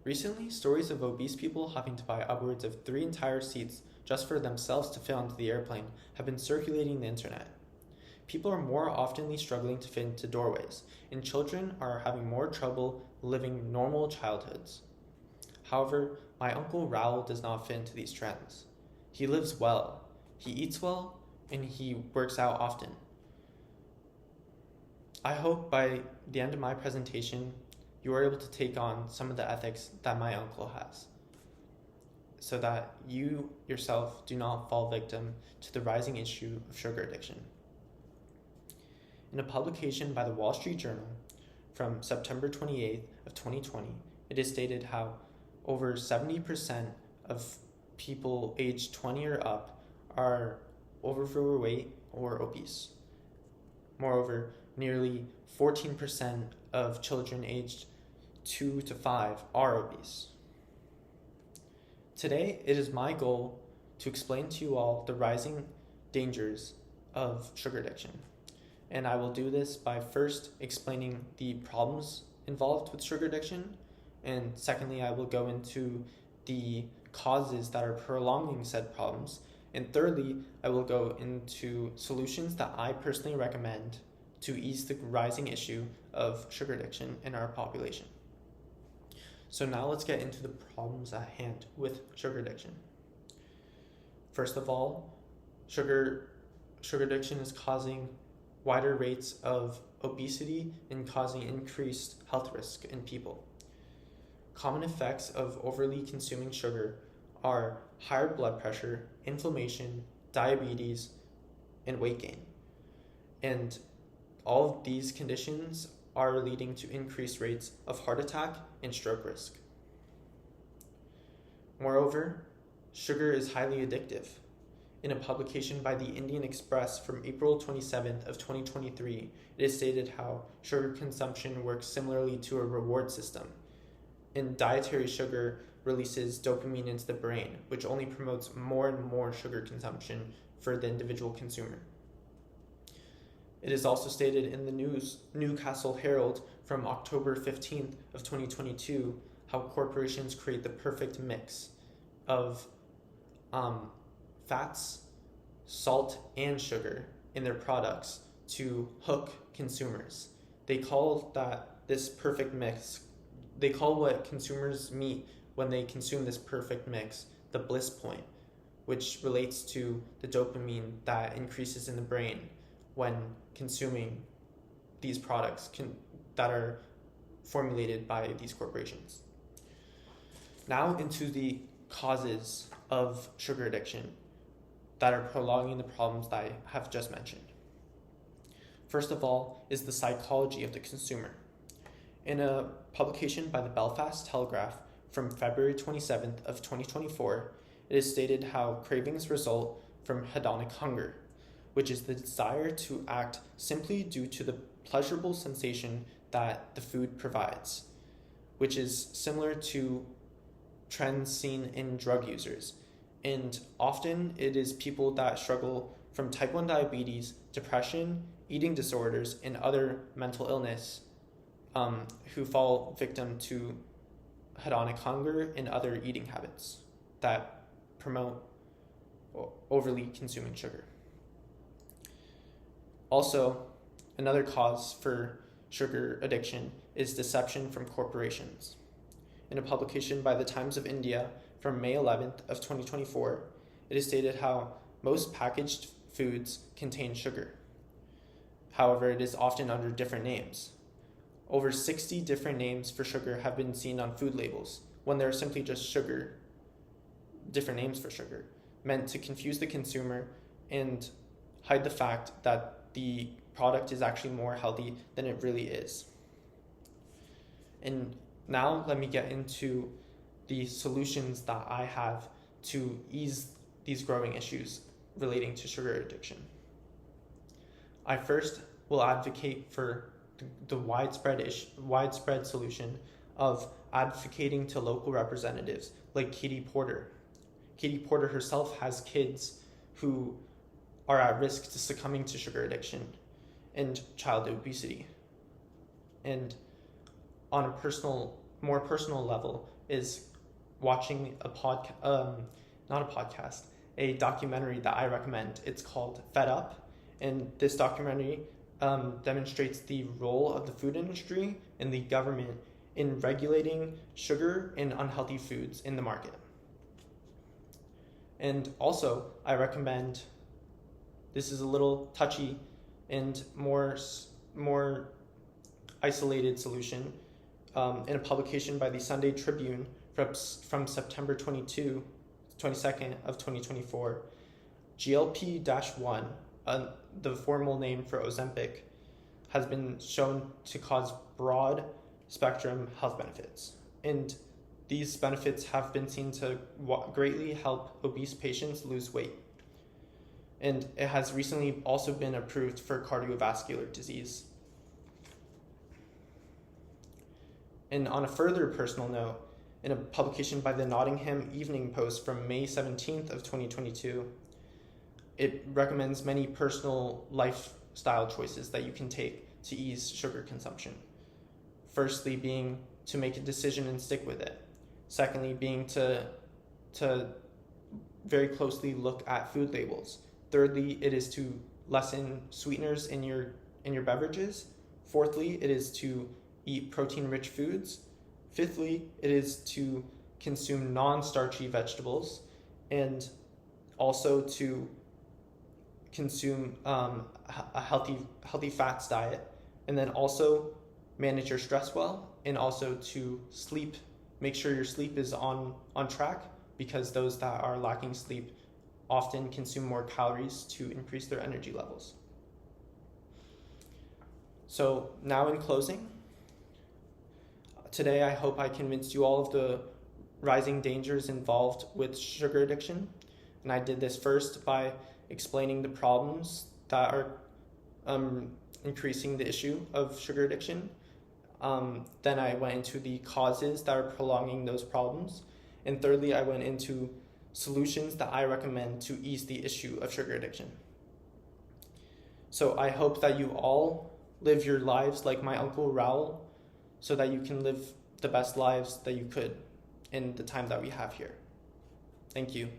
Recently, stories of obese people having to buy upwards of 3 entire seats just for themselves to fit onto the airplane have been circulating the internet. People are more oftenly struggling to fit into doorways, and children are having more trouble living normal childhoods. However, my uncle Raoul does not fit into these trends. He lives well, he eats well, and he works out often. I hope by the end of my presentation, you are able to take on some of the ethics that my uncle has, so that you yourself do not fall victim to the rising issue of sugar addiction. In a publication by the Wall Street Journal from September 28th of 2020, it is stated how over 70% of people aged 20 or up are overweight or obese. Moreover, nearly 14% of children aged 2 to 5 are obese. Today, it is my goal to explain to you all the rising dangers of sugar addiction. And I will do this by first explaining the problems involved with sugar addiction, and secondly, I will go into the causes that are prolonging said problems, and thirdly, I will go into solutions that I personally recommend to ease the rising issue of sugar addiction in our population. So now let's get into the problems at hand with sugar addiction. First of all, sugar addiction is causing wider rates of obesity and causing increased health risk in people. Common effects of overly consuming sugar are higher blood pressure, inflammation, diabetes, and weight gain. And all of these conditions are leading to increased rates of heart attack and stroke risk. Moreover, sugar is highly addictive. In a publication by the Indian Express from April 27th of 2023, it is stated how sugar consumption works similarly to a reward system. And dietary sugar releases dopamine into the brain, which only promotes more and more sugar consumption for the individual consumer. It is also stated in the Newcastle Herald from October 15th of 2022 how corporations create the perfect mix of fats, salt, and sugar in their products to hook consumers. They call what consumers meet when they consume this perfect mix the bliss point, which relates to the dopamine that increases in the brain when consuming these products that are formulated by these corporations. Now into the causes of sugar addiction that are prolonging the problems that I have just mentioned. First of all is the psychology of the consumer. In a publication by the Belfast Telegraph from February 27th of 2024, it is stated how cravings result from hedonic hunger, which is the desire to act simply due to the pleasurable sensation that the food provides, which is similar to trends seen in drug users. And often it is people that struggle from type 1 diabetes, depression, eating disorders, and other mental illness who fall victim to hedonic hunger and other eating habits that promote overly consuming sugar. Also, another cause for sugar addiction is deception from corporations. In a publication by the Times of India from May 11th of 2024, it is stated how most packaged foods contain sugar. However, it is often under different names. Over 60 different names for sugar have been seen on food labels, when they're simply just sugar, different names for sugar, meant to confuse the consumer and hide the fact that the product is actually more healthy than it really is. And now let me get into the solutions that I have to ease these growing issues relating to sugar addiction. I first will advocate for the widespread solution of advocating to local representatives like Katie Porter. Katie Porter herself has kids who are at risk to succumbing to sugar addiction and child obesity. And on a personal more personal level is watching not a podcast, a documentary that I recommend. It's called Fed Up, and this documentary demonstrates the role of the food industry and the government in regulating sugar and unhealthy foods in the market. And also, I recommend, this is a little touchy and more isolated solution, in a publication by the Sunday Tribune from September 22nd of 2024, GLP-1, the formal name for Ozempic, has been shown to cause broad spectrum health benefits. And these benefits have been seen to greatly help obese patients lose weight. And it has recently also been approved for cardiovascular disease. And on a further personal note, in a publication by the Nottingham Evening Post from May 17th of 2022, it recommends many personal lifestyle choices that you can take to ease sugar consumption. Firstly, being to make a decision and stick with it. Secondly, being to very closely look at food labels. Thirdly, it is to lessen sweeteners in your beverages. Fourthly, it is to eat protein-rich foods. Fifthly, it is to consume non-starchy vegetables, and also to consume a healthy fats diet, and then also manage your stress well, and also to sleep. Make sure your sleep is on track, because those that are lacking sleep often consume more calories to increase their energy levels. So now in closing, today I hope I convinced you all of the rising dangers involved with sugar addiction. And I did this first by explaining the problems that are increasing the issue of sugar addiction. Then I went into the causes that are prolonging those problems. And thirdly, I went into solutions that I recommend to ease the issue of sugar addiction. So I hope that you all live your lives like my Uncle Raoul, so that you can live the best lives that you could in the time that we have here. Thank you.